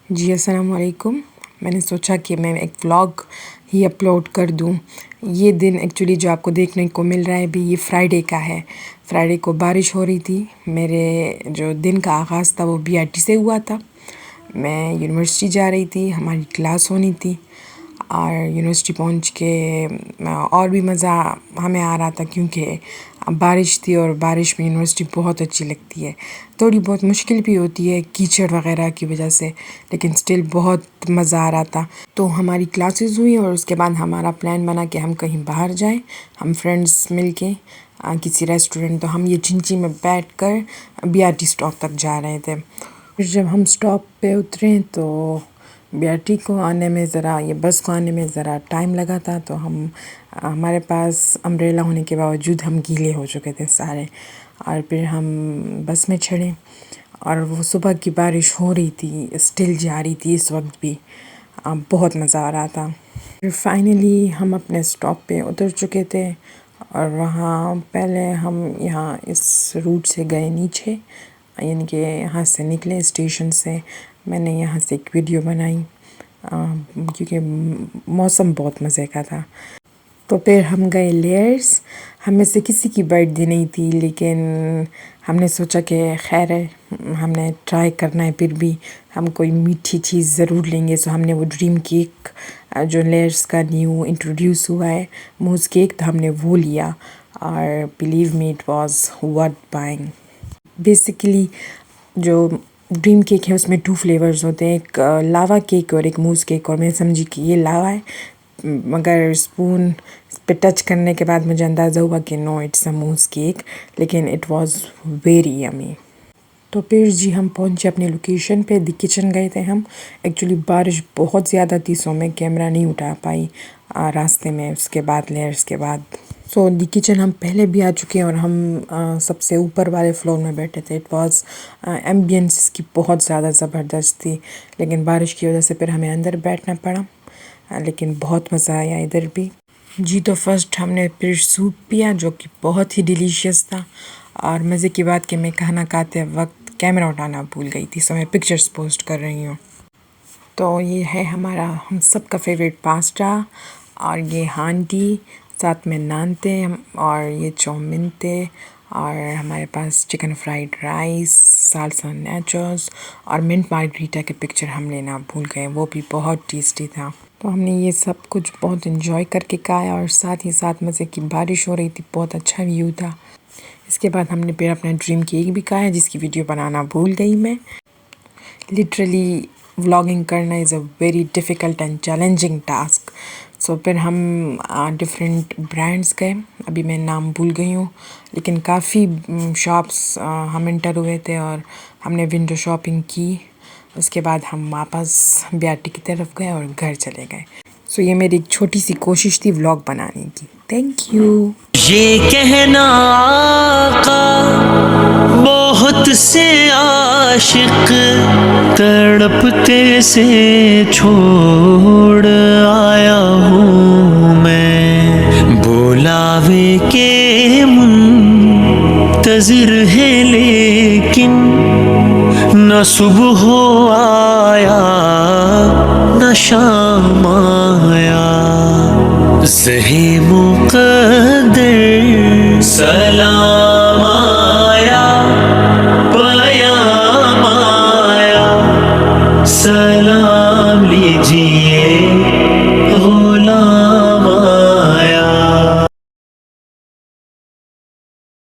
जी अस्सलाम वालेकुम। मैंने सोचा कि मैं एक व्लॉग ही अपलोड कर दूं। ये दिन एक्चुअली जो आपको देखने को मिल रहा है अभी ये फ्राइडे का है। फ्राइडे को बारिश हो रही थी। मेरे जो दिन का आगाज़ था वो बीआरटी से हुआ था। मैं यूनिवर्सिटी जा रही थी, हमारी क्लास होनी थी और यूनिवर्सिटी पहुंच के और भी मज़ा हमें आ रहा था क्योंकि बारिश थी और बारिश में यूनिवर्सिटी बहुत अच्छी लगती है। थोड़ी बहुत मुश्किल भी होती है कीचड़ वगैरह की वजह से, लेकिन स्टिल बहुत मज़ा आ रहा था। तो हमारी क्लासेस हुई और उसके बाद हमारा प्लान बना कि हम कहीं बाहर जाएं, हम फ्रेंड्स मिलके किसी रेस्टोरेंट। तो हम ये चिंची में बैठ कर बीआरटी स्टॉप तक जा रहे थे। फिर जब हम स्टॉप पे उतरे तो बीआरटी को आने में ज़रा, ये बस को आने में ज़रा टाइम लगा था। तो हमारे पास अम्ब्रेला होने के बावजूद हम गीले हो चुके थे सारे। और फिर हम बस में चढ़े और वो सुबह की बारिश हो रही थी, स्टिल जा रही थी इस वक्त भी। बहुत मज़ा आ रहा था। फिर फाइनली हम अपने स्टॉप पे उतर चुके थे और वहाँ पहले हम यहाँ इस रूट से गए नीचे, यानी कि यहाँ से निकले स्टेशन से। मैंने यहाँ से एक वीडियो बनाई क्योंकि मौसम बहुत मज़े का था। तो फिर हम गए लेयर्स। हमें से किसी की बर्थडे नहीं थी, लेकिन हमने सोचा कि खैर है, हमने ट्राई करना है, फिर भी हम कोई मीठी चीज़ ज़रूर लेंगे। सो हमने वो ड्रीम केक जो लेयर्स का न्यू इंट्रोड्यूस हुआ है, मूज़ केक, तो हमने वो लिया और believe me it was worth buying. Basically जो ड्रीम केक है उसमें 2 फ्लेवर्स होते हैं, एक लावा केक और एक मूज़ केक। और मैं समझी कि ये लावा है, मगर स्पून पे टच करने के बाद मुझे अंदाज़ा हुआ कि no it's a mousse cake, लेकिन इट वाज वेरी यमी। तो फिर जी हम पहुंचे अपनी लोकेशन पे। द किचन गए थे हम। एक्चुअली बारिश बहुत ज़्यादा थी, सो मैं कैमरा नहीं उठा पाई रास्ते में। उसके बाद लेयर्स के बाद सो द किचन हम पहले भी आ चुके हैं और हम सबसे ऊपर वाले फ्लोर में बैठे थे। इट वाज एम्बियंस इसकी बहुत ज़्यादा ज़बरदस्त थी, लेकिन बारिश की वजह से फिर हमें अंदर बैठना पड़ा। लेकिन बहुत मज़ा आया इधर भी। जी तो फर्स्ट हमने फिर सूप पिया जो कि बहुत ही डिलीशियस था। और मज़े की बात कि मैं खाना खाते वक्त कैमरा उठाना भूल गई थी, सो मैं पिक्चर्स पोस्ट कर रही हूँ। तो ये है हमारा हम सब का फेवरेट पास्ता और ये हांडी, साथ में नान थे और ये चाउमीन थे और हमारे पास chicken fried rice, salsa nachos और मिंट मार्गरीटा के पिक्चर हम लेना भूल गए, वो भी बहुत टेस्टी था। तो हमने ये सब कुछ बहुत इन्जॉय करके खाया और साथ ही साथ मज़े की बारिश हो रही थी, बहुत अच्छा व्यू था। इसके बाद हमने फिर अपना ड्रीम केक भी खाया जिसकी वीडियो बनाना भूल गई मैं। लिटरली व्लॉगिंग करना is a very difficult and challenging task. So फिर हम डिफरेंट ब्रांड्स गए, अभी मैं नाम भूल गई हूँ, लेकिन काफ़ी शॉप्स हम इंटर हुए थे और हमने विंडो शॉपिंग की। उसके बाद हम वापस बीआरटी की तरफ गए और घर चले गए। सो ये मेरी एक छोटी सी कोशिश थी व्लॉग बनाने की। Thank you. ये कहना आका बहुत से आशिक तड़पते से छोड़ आया हूँ मैं, बुलावे के मुंतज़िर है लेकिन न सुबह आया न शाम आया। ज़हे मुक़द्दर सलाम आया, पयाम आया, सलाम लीजिए।